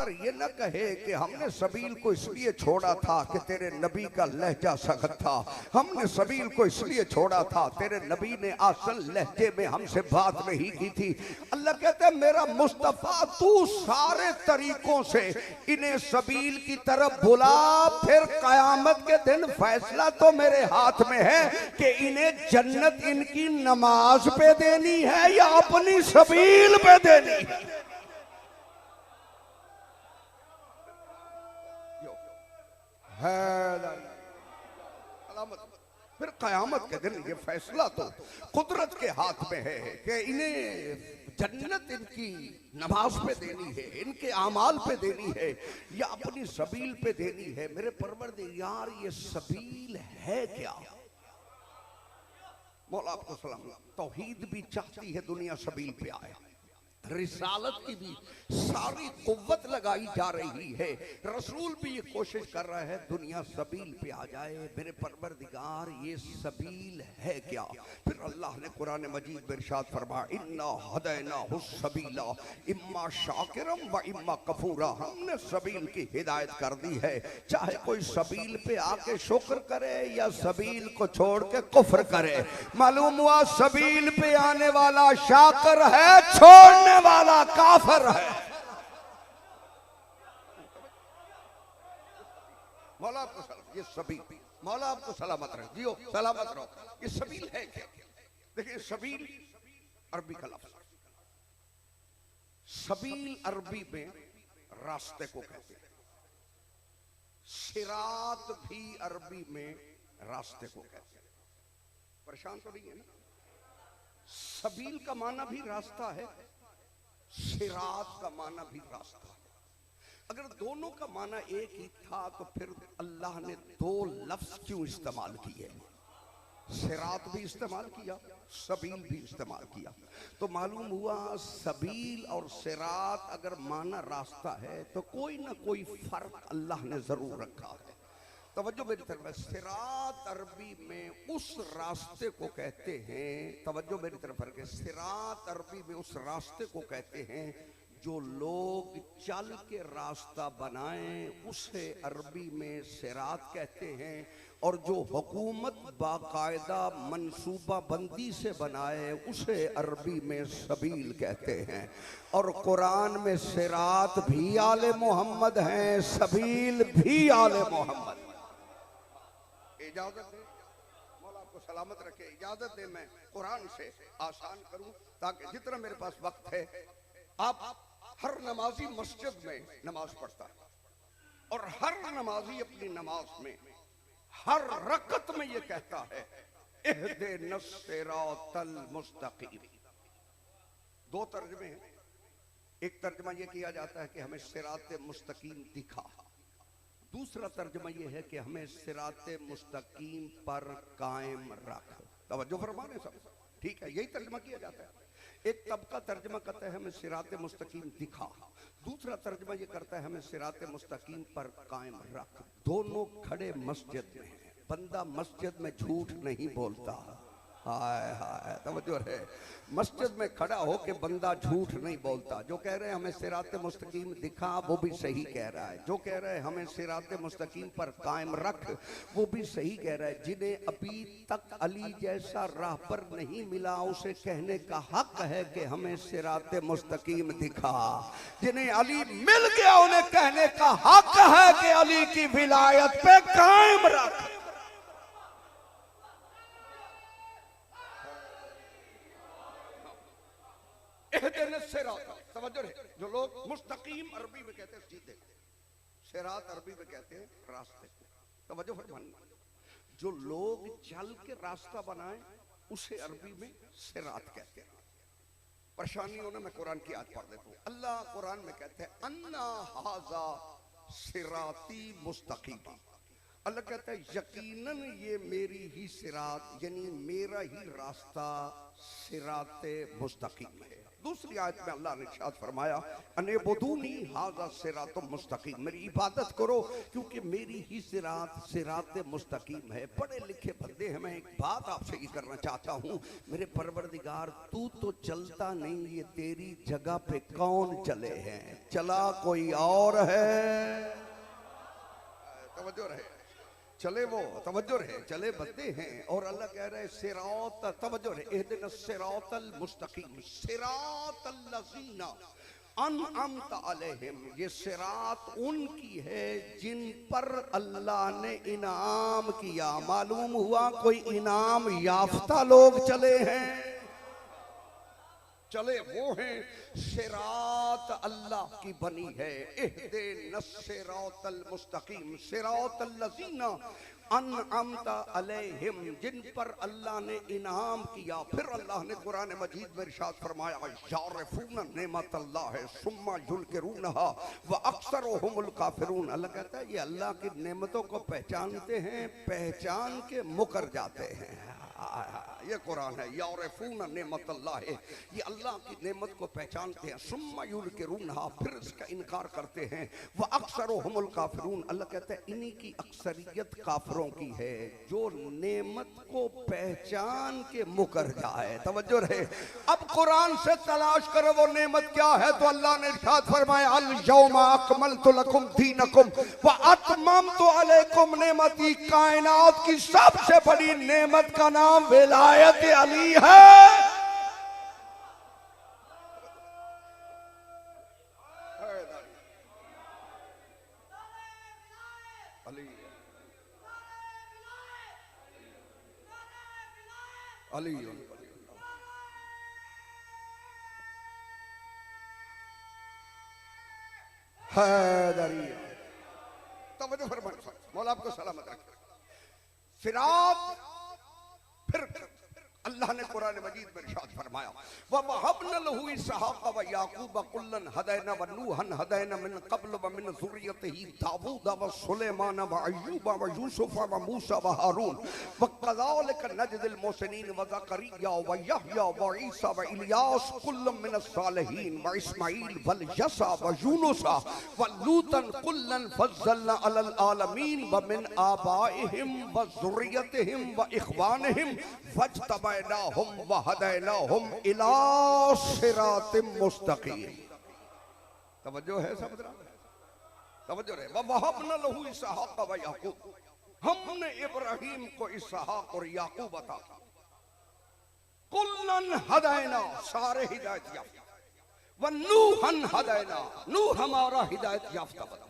आकर ये न कहे कि हमने सबील को इसलिए छोड़ा था कि तेरे नबी का लहजा सख्त था, हमने सबील को इसलिए छोड़ा था तेरे नबी ने आसल लहजे में हमसे बात नहीं की थी। अल्लाह कहते हैं मेरा मुस्तफा तू सारे तरीकों से इन्हें सबील की तरफ बुला, फिर कयामत के दिन फैसला तो मेरे हाथ में है कि इन्हें जन्नत इनकी नमाज पे देनी है या अपनी सबील पे देनी है। फिर कयामत के दिन ये फैसला तो कुदरत के हाथ में है कि इन्हें जन्नत इनकी नमाज पे देनी है, इनके आमाल पे देनी है या अपनी सबील पे देनी है। मेरे परवरदिगार ये सबील है क्या? मौला आपको सलाम। तौहीद भी चाहती है दुनिया सबील पे आए, रिसालत की भी सारी कुव्वत लगाई जा रही है, रसूल भी ये कोशिश कर रहा है दुनिया सबील पे आ जाए। मेरे परवरदिगार ये सबील है क्या? फिर अल्लाह ने कुरान मजीद में इरशाद फरमाया इन्ना हदैनाहु सबीला इम्मा शाकिरम व इम्मा कफूरा, हमने सबील की हिदायत कर दी है, चाहे कोई सबील पे आके शुक्र करे या सबील को छोड़ के कुफ्र करे। मालूम हुआ सबील पे आने वाला शाकिर है, छोड़ने वाला काफिर है। मौला आपको सलाम, ये सबील, मौला आपको सलामत रहे, जियो सलामत रहो। ये सबील है क्या? देखिए सबील अरबी का लफ्ज, सबील अरबी में रास्ते को कहते हैं, सिरात भी अरबी में रास्ते को कहते हैं। परेशान तो नहीं है ना? सबील का माना भी रास्ता है, सिरात का माना भी रास्ता है। अगर दोनों का माना एक ही था तो फिर अल्लाह ने दो लफ्ज क्यों इस्तेमाल किए? सिरात भी इस्तेमाल किया, सबील भी इस्तेमाल किया। तो मालूम हुआ सबील और सिरात अगर माना रास्ता है तो कोई ना कोई फर्क अल्लाह ने जरूर रखा है। तवज्जो मेरी तरफ, सिरात अरबी में उस रास्ते को कहते हैं, तवज्जो मेरी तरफ है, सिरात अरबी में उस रास्ते को कहते हैं जो लोग चल के रास्ता बनाएं उसे अरबी में सिरात कहते हैं, और जो हुकूमत बाकायदा मनसूबा बंदी से बनाए उसे अरबी में सबील कहते हैं। और कुरान में सिरात भी आले मोहम्मद हैं, सबील भी आले मोहम्मद। इजाजत दे, मौला आपको सलामत रखे, इजाजत दे मैं कुरान से आसान करूं ताकि जितना मेरे पास वक्त है, आप हर नमाजी मस्जिद में नमाज पढ़ता है और हर नमाजी अपनी नमाज में हर रकत में ये कहता है इहदिनस सिरातल मुस्तकीम। दो तर्जमे हैं, एक तर्जमा ये किया जाता है कि हमें सिरात मुस्तकीम दिखा, दूसरा तर्जमा ये है कि हमें सिराते मुस्तकीम पर कायम रख। तवज्जो फरमाने सब, ठीक है, यही तर्जमा किया जाता है। एक तबका तर्जमा करता है हमें सिराते मुस्तकीम दिखा, दूसरा तर्जमा ये करता है हमें सिराते मुस्तकीम पर कायम रख। दोनों खड़े मस्जिद में हैं, बंदा मस्जिद में झूठ नहीं बोलता। हाय हाय, तवज्जो है, मस्जिद में खड़ा हो के बंदा झूठ नहीं बोलता। जो कह रहे हैं हमें सिराते मुस्तकीम दिखा वो भी सही कह रहा है, जो कह रहे हैं हमें सिराते मुस्तकीम पर कायम रख वो भी सही कह रहा है। जिन्हें अभी तक अली जैसा राह पर नहीं मिला उसे कहने का हक है कि हमें सिराते मुस्तकीम दिखा, जिन्हें अली मिल गया उन्हें कहने का हक है कि अली की विलायत पे कायम रख। समझो रहे, जो लोग मुस्तकीम अरबी में कहते हैं सीधे, सिरात अरबी में कहते हैं रास्ते को। तवज्जो फरमाना, जो लोग चल के रास्ता बनाए उसे अरबी में सिरात कहते हैं। परेशानियों ने मैं कुरान की आयत पढ़ देता हूँ। अल्लाह कुरान में कहते हैं अन्ना हाजा सिराती मुस्तकीम। अल्लाह कहता है यकीनन ये मेरी ही सिरात यानी मेरा ही रास्ता सिराते मुस्तकीम है। दूसरी आयत में अल्लाह ने इरशाद फरमाया अनेबुदूनी हाज़ा सिरातुम मुस्तकीम, मेरी इबादत करो क्योंकि मेरी ही सिरात मुस्तकीम है। पढ़े लिखे बंदे हैं, मैं एक बात आपसे ये करना चाहता हूँ, मेरे परवरदिगार तू तो चलता नहीं, ये तेरी जगह पे कौन चले हैं? चला कोई और है? तवज्जो रहे, चले वो, तवज्जो रहे, चले बंदे हैं और अल्लाह कह रहे सिरात, तवज्जो रहे, इहदिना सिरातल मुस्तकीम सिरातल लज़ीना अनअमता अलैहिम, ये सिरात उनकी है जिन पर अल्लाह ने इनाम किया। मालूम हुआ कोई इनाम याफ्ता लोग चले हैं, चले वो हैं। सिरात अल्लाह की बनी है, इहदिना सिरातल मुस्तकीम सिरातल लज़ीना अनअमता अलैहिम, जिन पर अल्लाह ने इनाम किया। फिर अल्लाह ने कुरान मजीद में इरशाद फरमाया यारिफून नेमतल्लाह सुम्मा युनकिरूनहा व अक्सरुहुमुल काफिरून। अल्लाह कहता है ये अल्लाह की नेमतों को पहचानते हैं, पहचान के मुकर जाते हैं। ये कुरान है, यारिफून नेमतल्लाह, ये अल्लाह की नेमत को पहचानते हैं, सुम्मा युनकिरूनहा, फिर इसका इनकार करते हैं, व अक्सरुहुमुल काफिरून। अल्लाह कहता है इन्हीं की अक्सरियत काफिरों की है जो नेमत को पहचान के मुकर जाए। तवज्जो रहे, अब कुरान से तलाश करो वो नेमत क्या है, तो अल्लाह ने इरशाद फरमाया अल यौमा अकमलतु लकुम दीनकुम व अतममतु अलैकुम नेमती। कायनात की सबसे बड़ी नेमत का नाम विलायत अली है। अली अली हैदरी। तवज्जो फरमाइए, मौला आपको सलामत रखे। सिरात, फिर अल्लाह ने कुरान मजीद में इरशाद फरमाया व वहबना लहू इसहाक़ व याक़ूब कुल्लन हदैना व नूहन हदैना मिन क़ब्ल व मिन ज़ुर्रियतिही दाऊद व सुलैमान व अय्यूब व यूसुफ व मूसा व हारून व कज़ालिक नजदिल मुहसिनीन व ज़करिया व यहया व ईसा व इलियास कुल्लुम मिनस सालिहीन व इस्माईल व यसा व यूनुस व लूतन कुल्लन फज़्ज़लना अलल आलमीन व मिन आबाइहिम व ज़ुर्रियतिहिम व इख़वानिहिम वज्तबैनाहुम व हदैनाहुम इला सिरातिम मुस्तकीम। तवज्जो है समझ रहा, तवज्जो रहे। व वहबना लहू इसहाक़ व याक़ूब, हमने इब्राहिम को इसहाक़ और याक़ूब अता किया। कुल्लन हदैना, सारे हिदायत याफ्ता, व नूहन हदैना, नूह हमारा हिदायत याफ्ता बना,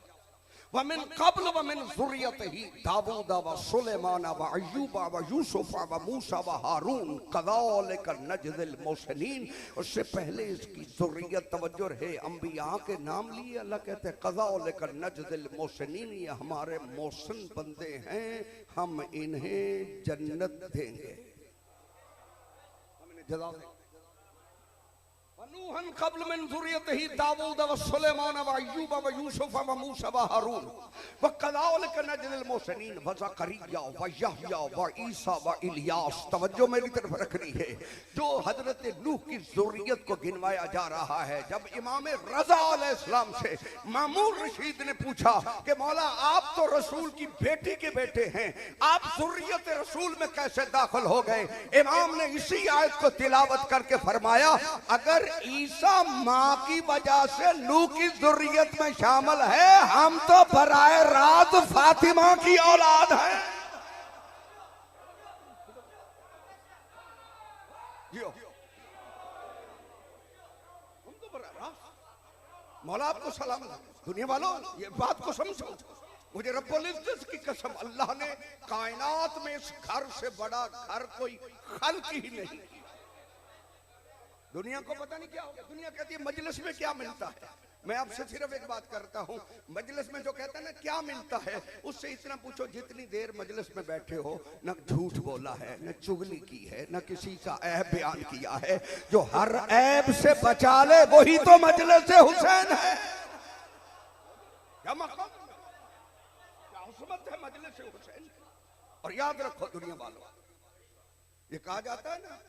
व मिन क़ब्ल व मिन ज़ुर्रियतिही दाऊद व सुलैमान व अय्यूब व यूसुफ व मूसा व हारून कज़ालिक नजदिल मुहसिनीन। उससे पहले इसकी ज़ुर्रियत, तवज्जो है, अंबिया के नाम लिए अल्लाह कहते हैं कज़ालिक नजदिल मुहसिनीन, ये हमारे मोहसिन बंदे हैं, हम इन्हें जन्नत देंगे, हम इन्हें जज़ा देंगे। नूहन क़ब्ल मिन ज़ुर्रियतिही दाऊद व सुलैमान व अय्यूब व यूसुफ व मूसा व हारून व कज़ालिक नजदिल मुहसिनीन व ज़करिया व यहया व ईसा व इलियास। तवज्जो मेरी तरफ रखनी है, जो हजरत नूह की ज़ुर्रियत को गिनवाया जा रहा है। जब इमाम रज़ा अलैहिस्सलाम से मामून रशीद ने पूछा कि मौला आप तो रसूल की बेटी के बेटे हैं, आप ज़ुर्रियत रसूल में कैसे दाखिल हो गए? इमाम ने इसी आयत को तिलावत करके फरमाया अगर ईसा माँ की वजह से नूह की ज़ुर्रियत में शामिल है, हम तो बराए रात फातिमा की औलाद हैं। हम तो बराए रात, मौला आपको सलाम। दुनिया वालों ये बात को समझो, मुझे रब्बुल इज्जत की कसम, अल्लाह ने कायनात में इस घर से बड़ा घर कोई खल्क ही नहीं। दुनिया को पता नहीं क्या होगा, दुनिया कहती है मजलिस में क्या मिलता है। मैं आपसे सिर्फ एक बात करता हूँ, मजलिस में जो कहता है ना क्या मिलता है, उससे इतना पूछो जितनी देर मजलिस में बैठे हो न झूठ बोला है, न चुगली की है, न किसी का ऐब बयान किया है। जो हर ऐब से बचा ले वही तो मजलिस से हुसैन है। क्या मकाम, क्या हुस्मत है मजलिस से हुसैन। और याद रखो दुनिया वालों, ये कहा जाता है ना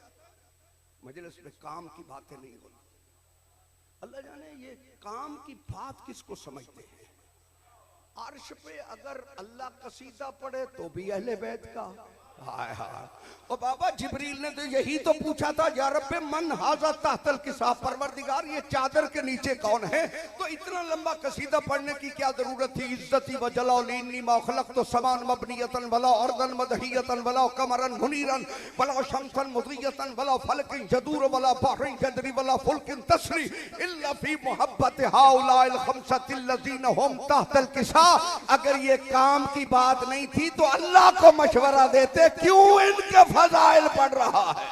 मजलिस में काम की बातें नहीं होती, अल्लाह जाने ये काम की बात किसको समझते हैं। अर्श पे अगर अल्लाह कसीदा पढ़े तो भी अहले बैत का। हाय हाय। और बाबा जिब्रील ने तो यही तो पूछा था, या रब्बे मन हाजा ताहतल किसा, परवरदिगार ये चादर के नीचे कौन है। तो इतना लंबा कसीदा पढ़ने की क्या जरूरत थी। इज्जती व जलाली मा खलक तो समान मबनियतन वला अर्दन मदहियतन वला कमरन मुनीरन वला शमसन मुदियतन वला फलकिन जदूर वला बहरिन जदरी वला फुलकिन तसरी इल्ला फी मोहब्बत हाउलाइल खमसतिल लजीना हुम ताहतल किसा। अगर ये काम की बात नहीं थी तो अल्लाह को मशवरा देते, क्यों इनके फजाइल पढ़ रहा है।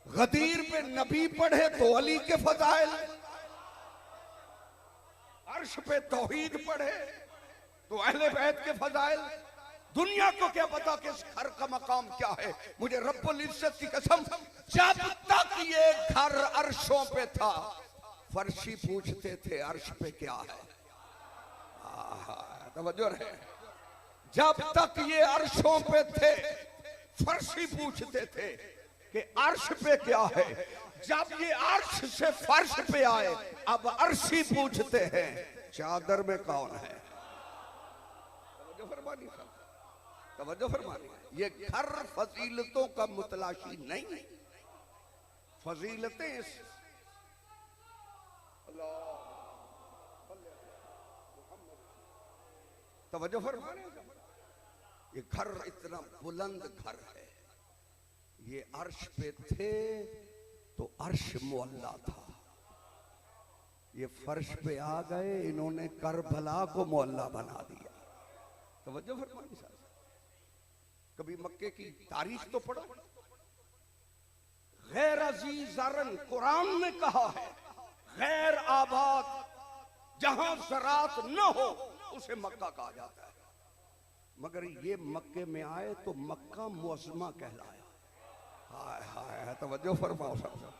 गदीर पे नबी पढ़े तो अली के फजाइल, अर्श पे तौहीद पढ़े तो अहले बैत के फजाइल। दुनिया को क्या पता कि इस घर का मकाम क्या है। मुझे रब्बुल इज्जत की कसम, जब तक ये घर अर्शों पे था फर्शी पूछते थे अर्श पे क्या है। तवज्जो रहे। जब तक ये अर्शों पे थे फर्शी पूछते थे कि अर्श पे क्या है। जब ये अर्श से फर्श पे आए अब अर्शी पूछते हैं चादर में कौन है। तवज्जो फरमानी। ये घर फजीलतों का मुतलाशी नहीं, फजीलतें तवज्जो फरमाने। ये घर इतना बुलंद घर है। ये अर्श पे थे तो अर्श मुअल्ला था। ये फर्श पे आ गए, इन्होंने करबला को मुअल्ला बना दिया। तवज्जो फरमानी साहब। कभी मक्के की तारीख तो पढ़ो। गैर अजीज़रन कुरान ने कहा है, गैर आबाद जहां ज़रात न हो उसे मक्का कहा जाता है। मगर ये मक्के में आए तो मक्का मुअज़्ज़मा कहलाया। हाय हाय। तवज्जो फरमाओ साहब।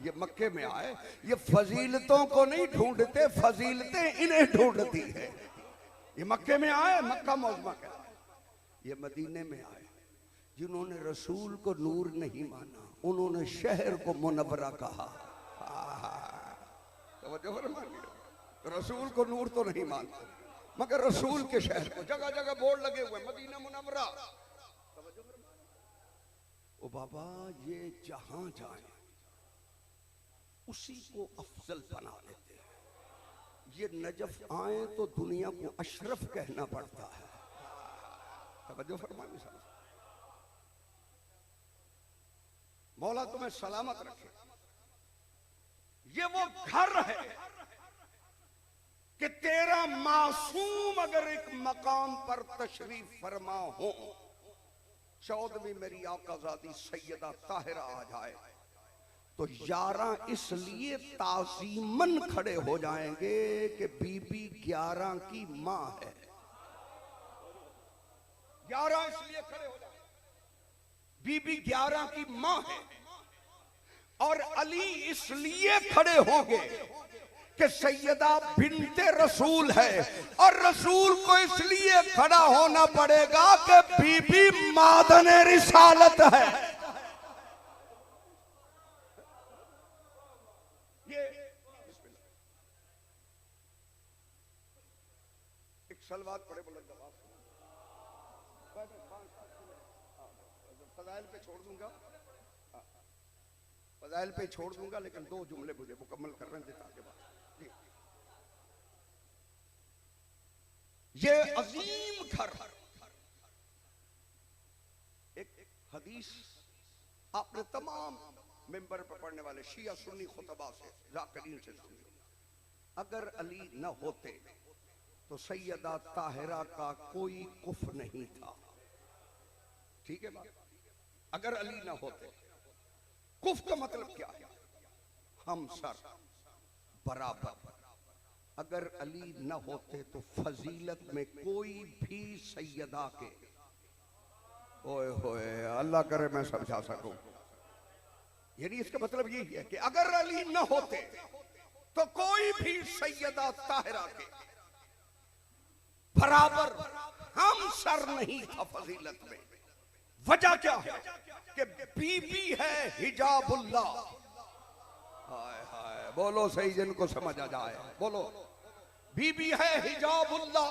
ये मक्के में आए, ये फजीलतों को नहीं ढूंढते, फजीलतें इन्हें ढूंढती है। ये मक्के में आए मक्का मुअज़्ज़मा कहलाया। ये मदीने में आए, जिन्होंने रसूल को नूर नहीं माना उन्होंने शहर को मुनव्वरा कहा। तवज्जो फरमाइए। रसूल को नूर तो नहीं मानते मगर रसूल के शहर को जगह जगह बोर्ड लगे हुए मदीना मुनव्वरा। ओ बाबा ये जहां जाए उसी को अफजल बना देते हैं। ये नजफ आए तो दुनिया को अशरफ कहना पड़ता है। तवज्जो फरमाइए साहब। मौला तुम्हें सलामत रखे। ये वो घर है कि तेरा मासूम अगर एक मकाम पर तशरीफ फरमा हो, 14वीं मेरी आकाज़ादी सैयदा ताहिरा आ जाए तो 11 इसलिए ताज़ीमन खड़े हो जाएंगे कि बीबी 11 की मां है। 11 इसलिए खड़े हो जाएंगे, बीबी 11 की मां है। और अली इसलिए खड़े होंगे कि सैयदा बिन्ते रसूल है, और रसूल को इसलिए खड़ा होना पड़ेगा कि बीबी मादने रिसालत है। ये एक सलवात पड़े बुलंद आवाज फजाइल पे छोड़ दूंगा, फजाइल पे छोड़ दूंगा, लेकिन 2 जुमले मुझे मुकम्मल करने देता के बाद। ये अजीम घर, एक हदीस आपने तमाम मिंबर पर पढ़ने वाले शिया सुन्नी खुतबा से जाकिरीन से सुनी। अगर अली न होते तो सैयदा ताहिरा का कोई कुफ नहीं था। ठीक है बात। अगर अली न होते, कुफ का मतलब क्या है? हम सर बराबर। अगर अली न होते तो फजीलत में कोई भी सैयदा के, ओए होए अल्लाह करे मैं समझा सकूं, यानी इसका मतलब यही है कि अगर अली न होते तो कोई भी सैयदा ताहिरा के बराबर हम सर नहीं था फजीलत में। वजह क्या है कि बीबी है हिजाबुल्लाह। हाय हाय, बोलो सही जिनको समझ आ जाए, बोलो। बीबी है हिजाबुल्लाह।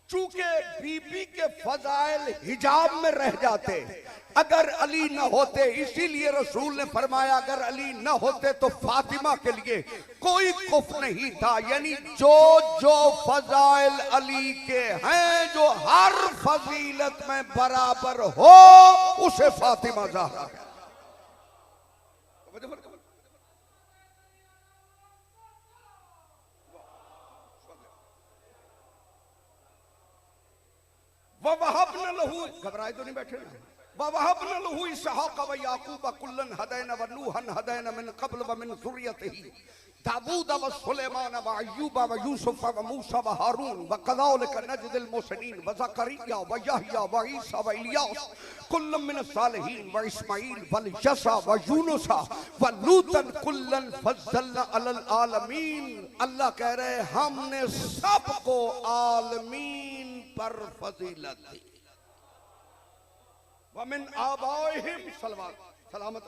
चूंकि बीबी के फजाइल हिजाब में रह जाते अगर अली न होते, इसीलिए रसूल ने फरमाया अगर अली न होते तो फातिमा के लिए कोई कुफ नहीं था। यानी जो जो फजाइल अली के हैं, जो हर फजीलत में बराबर हो, उसे फातिमा ज़हरा है। ववहबना लहू, घबराए तो नहीं बैठे ना। ववहबना लहू इसहाक़ व याक़ूब कुल्लन हदैना व नूहन हदैना मिन क़ब्ल व मिन ज़ुर्रियतिही दाऊद व सुलैमान व अय्यूब व यूसुफ व मूसा व हारून व कज़ालिक नजदिल मुहसिनीन व ज़करिया व यहया व ईसा व इलियास कुल्लुम मिन सालिहीन व इस्माईल व यसा व यूनुस व लूतन कुल्लन फज़्ज़लना अलल आलमीन। अल्लाह कह रहे हमने सबको आलमीन पर फजीलत दी। वमिन आबाइहिम सलामत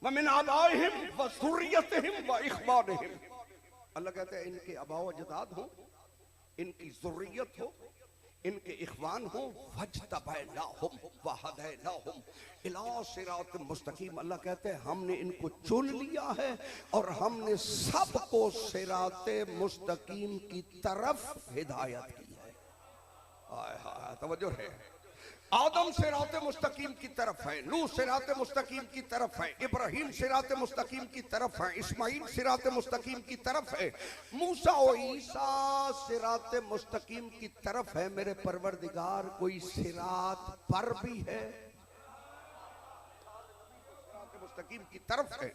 वमिन आबाइहिम व ज़ुर्रियतिहिम व इख्वानिहिम। अल्लाह कहते हैं इनके आबा व अजदाद हो, इनकी ज़ुर्रियत हो, इनके इख्वान हो, वज्तबैनाहुम व हदैनाहुम इला सिरात मुस्तकीम। अल्लाह कहते हैं हमने इनको चुन लिया है और हमने सबको सिराते मुस्तकीम की तरफ हिदायत की है। हाय हाय, तवज्जो है। आदम सिराते मुस्तकीम की तरफ है, नूह सिराते मुस्तकीम की तरफ है, इब्राहिम सिराते मुस्तकीम की तरफ है, इस्माइल सिराते मुस्तकीम की तरफ है, मूसा और ईसा सिराते मुस्तकीम की तरफ है। मेरे परवरदिगार कोई सिरात पर भी है, मुस्तकीम की तरफ है।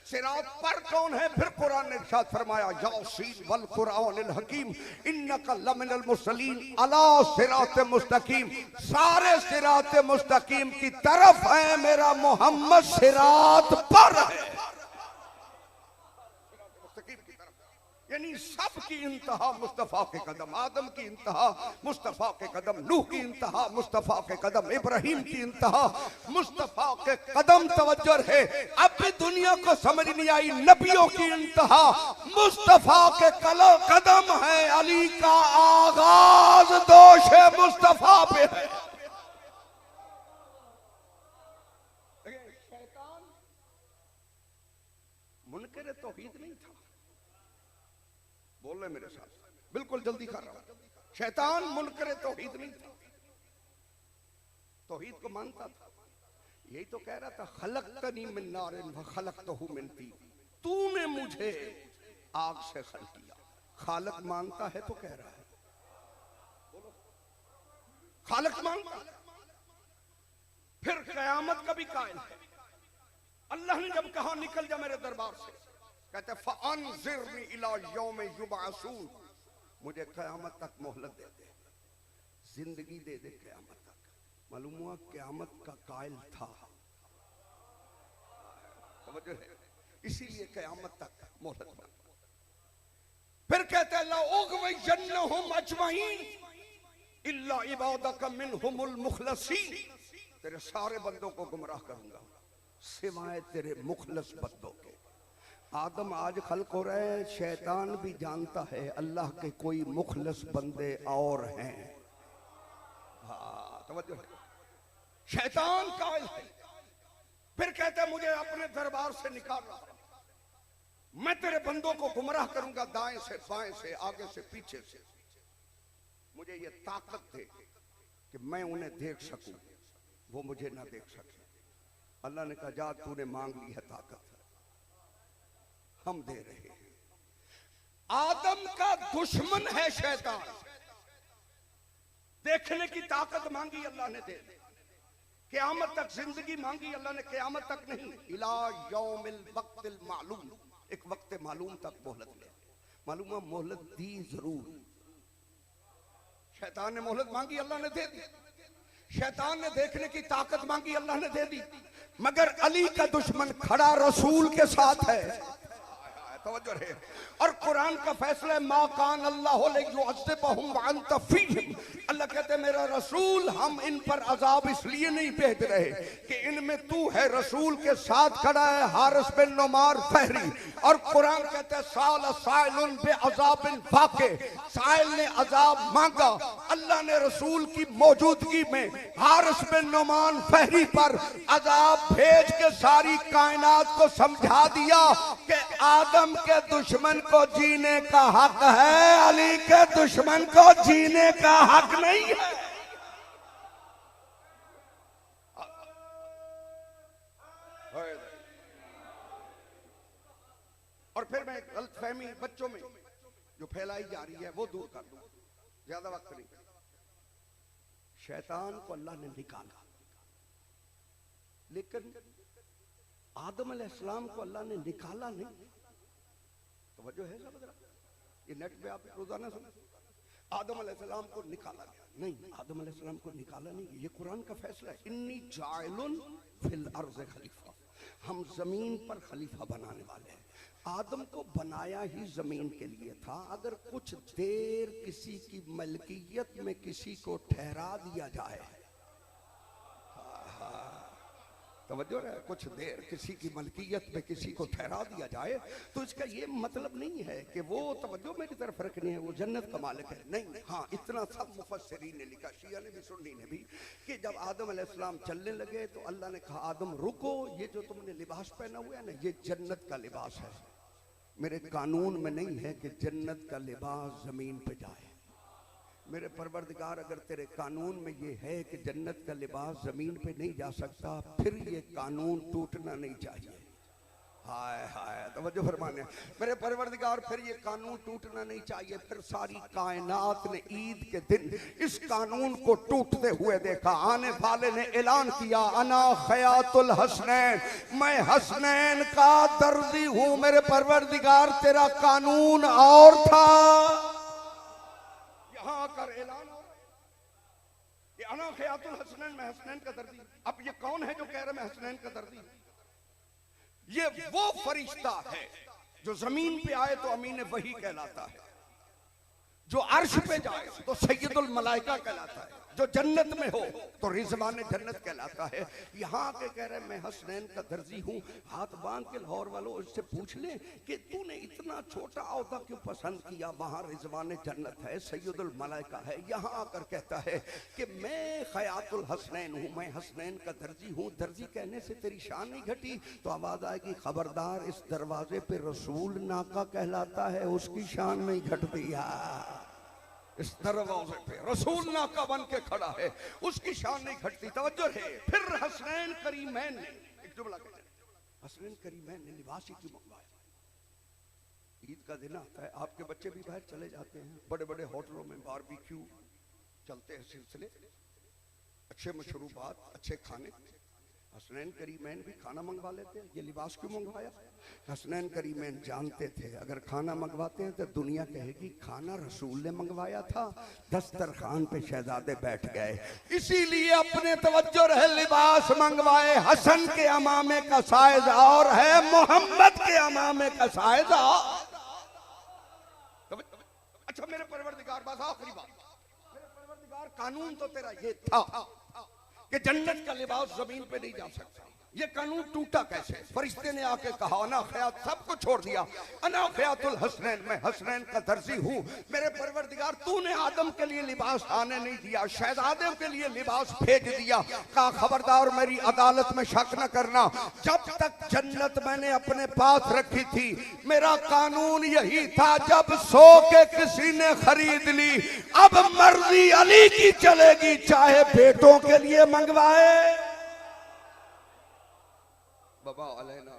सिरात पर कौन है? फिर कुरान ने इरशाद फरमाया यासीन वल कुरानिल हकीम इन्नका लमिनल मुरसलीन अला सिरात मुस्तकीम। सारे सिरात मुस्तकीम की तरफ है, मेरा मोहम्मद सिरात पर है। यानी सबकी इंतहा मुस्तफा के कदम, आदम की इंतहा मुस्तफा के कदम, नूह की इंतहा मुस्तफा के कदम, इब्राहिम की इंतहा मुस्तफा के कदम। तवज्जो है, अब भी दुनिया को समझ नहीं आई, नबियों की इंतहा मुस्तफा के कदम है। अली का आगाज दोषे मुस्तफा पे है। शैतान मुनकर तौहीद नहीं था। बोल रहे मेरे साथ, बिल्कुल जल्दी कर रहा हूं। शैतान मुनकर तौहीद नहीं था, तौहीद को मानता था। यही तो कह रहा था खलक़तनी मिन नारिन व खलक़तहू मिन तीन। तूने मुझे आग से खल किया। खालिक मानता है तो कह रहा है, खालिक मानता है। फिर क़यामत का भी कायल है। अल्लाह ने जब कहा निकल जा मेरे दरबार से, कहते फ़अन्ज़िरनी इला यौम युबअसून, मुझे क़यामत तक मोहलत दे दे, जिंदगी दे दे क़यामत तक। मालूम हुआ क़यामत का कायल था, समझ रहे, इसीलिए क़यामत तक मोहलत मांगा। फिर कहते ला उग़वियन्नहुम अजमईन इल्ला इबादक मिनहुमुल मुख़लसीन। तेरे सारे बंदों को गुमराह करूंगा सिवाय तेरे मुखलस बंदों के। आदम आज खल्क हो रहे हैं, शैतान भी जानता है अल्लाह के कोई मुखलस बंदे और हैं। हाँ तवज्जो है, शैतान कायल है। फिर कहते हैं मुझे अपने दरबार से निकाल रहा, मैं तेरे बंदों को गुमराह करूंगा दाएं से बाएं से, आगे से पीछे से। मुझे ये ताकत दे कि मैं उन्हें देख सकूं, वो मुझे ना देख सके। अल्लाह ने कहा जा तूने मांग ली है ताकत, हम दे रहे हैं। आदम का दुश्मन है शैतान, देखने की ताकत मांगी अल्लाह ने दे दी। क़यामत तक जिंदगी मांगी अल्लाह ने, क़यामत तक नहीं, इला यौमिल वक्तिल मालूम, एक वक्त मालूम तक मोहलत ले। मालूम है मोहलत दी जरूर। शैतान ने मोहलत मांगी अल्लाह ने दे दी, शैतान ने देखने की ताकत मांगी अल्लाह ने दे दी, मगर अली का दुश्मन खड़ा रसूल के साथ है। तवज्जो है। और कुरान का फैसला है मा कान अल्लाहु लियुअज़्ज़िबहुम व अंत फीहिम, अल्लाह कहते मेरा रसूल, हम इन पर अजाब इसलिए नहीं भेज रहे कि इनमें तू है, रसूल के साथ खड़ा है हारिस बिन नुमार फहरी। और कुरान कहता है साल साइलुन बे अजाबिन वाक़े, साइल ने अजाब मांगा, अल्लाह ने रसूल की मौजूदगी में हारिस बिन नुमान फहरी पर अजाब भेज के सारी कायनात को समझा दिया कि आदम के दुश्मन को जीने का हक है, अली के दुश्मन को जीने का हक नहीं है। और फिर मैं गलतफहमी बच्चों में जो फैलाई जा रही है वो दूर कर दूं, ज्यादा वक्त नहीं। शैतान को अल्लाह ने निकाला, लेकिन आदम अलैहिस्सलाम को अल्लाह ने निकाला नहीं। तो वजह है सब, ये नेट पे आप रोजाना सुना, आदम अलैहिस्सलाम को निकाला गया नहीं, आदम अलैहिस्सलाम को निकाला नहीं, ये कुरान का फैसला है। इन्नी जाइलुन फिल अर्ज़ खलीफा, हम जमीन पर खलीफा बनाने वाले हैं। आदम को बनाया ही जमीन के लिए था। अगर कुछ देर किसी की मलकियत में किसी को ठहरा दिया जाए, तवज्जो है, कुछ देर किसी की मलकियत में किसी को ठहरा दिया जाए तो इसका ये मतलब नहीं है कि वो, तवज्जो मेरी तरफ रखनी है, वो जन्नत का मालिक है, नहीं। हाँ, इतना सब मुफस्सिरीन ने लिखा, शिया ने भी सुन्नी ने भी, कि जब आदम अलैहिस्सलाम चलने लगे तो अल्लाह ने कहा आदम रुको, ये जो तुमने लिबास पहना हुआ है ना, ये जन्नत का लिबास है। मेरे कानून में नहीं है कि जन्नत का लिबास जमीन पे जाए। मेरे परवरदिगार, अगर तेरे कानून में ये है कि जन्नत का लिबास जमीन पे नहीं जा सकता, फिर ये कानून टूटना नहीं चाहिए। हाय हाय, तवज्जो फरमाने मेरे परवरदिगार, फिर ये कानून टूटना नहीं चाहिए। फिर सारी कायनात ने ईद के दिन इस कानून को टूटते हुए देखा। आने वाले ने ऐलान किया अना खयातुल हसनैन, मैं हसनैन का दर्जी हूं। मेरे परवरदिगार, तेरा कानून और था, यहां आकर ऐलान हो रहा है कि अना खयातुल हसनैन, मैं हसनैन का दर्जी। अब ये कौन है जो कह रहा है मैं हसनैन का दर्जी? ये वो फरिश्ता है जो जमीन पे आए तो अमीन वही कहलाता है, जो अर्श पे जाए तो सैयदुल मलाइका कहलाता है, जो जन्नत में हो तो रिजवान जन्नत कहलाता है। यहाँ आके कह रहे मैं हसनैन का दर्जी हूँ। हाथ बांध के लाहौर वालों उससे पूछ ले कि तूने इतना छोटा औहदा क्यों पसंद किया? वहाँ रिजवान जन्नत है, सैयदुल मलाइका है। यहाँ आकर कहता है कि मैं खयातुल हसनैन हूँ, मैं हसनैन का दर्जी हूँ। दर्जी कहने से तेरी शान नहीं घटी? तो आवाज आएगी खबरदार, इस दरवाजे पे रसूल नाका कहलाता है, उसकी शान नहीं घटती। इस दरवाजे पे रसूल नाका बन के खड़ा है, उसकी शान नहीं घटती। तवज्जो है। फिर हसनैन करीमैन ने एक जुमला कहते हैं, हसनैन करीमैन ने लिबास ही क्यों मंगवाया? ईद का दिन आता है, आपके बच्चे भी बाहर चले जाते हैं, बड़े बड़े होटलों में बारबेक्यू चलते हैं, सिलसिले, अच्छे मशरूबात, अच्छे खाने। हसनैन करीमैन भी खाना मंगवा लेते हैं, ये लिबास क्यों मंगवाया? हसनैन करीमैन जानते थे अगर खाना मंगवाते हैं तो दुनिया कहेगी खाना रसूल ने मंगवाया था। दस्तरखान पे शहजादे बैठ गए, इसीलिए अपने तवज्जो रहे लिबास मंगवाए। हसन के अमामे का साइज और है, मोहम्मद के अमामे का साइज और। अच्छा मेरे परवरदिगार, बस आखिरी बात, मेरे परवरदिगार, कानून तो तेरा ये था कि जन्नत का लिबास जमीन पे नहीं जा सकता। ये कानून टूटा कैसे? फरिश्ते ने आके कहा अना खयात, सबको छोड़ दिया, अना खयातुल हसनैन, मैं हसनैन का दर्जी हूँ। मेरे परवरदिगार, तूने आदम के लिए लिबास आने नहीं दिया, शहजादे के लिए लिबास भेज दिया। कहा खबरदार, मेरी अदालत में शक न करना, जब तक जन्नत मैंने अपने पास रखी थी मेरा कानून यही था, जब सो के किसी ने खरीद ली अब मर्जी अली की चलेगी, चाहे बेटों के लिए मंगवाए। बाबा अलैना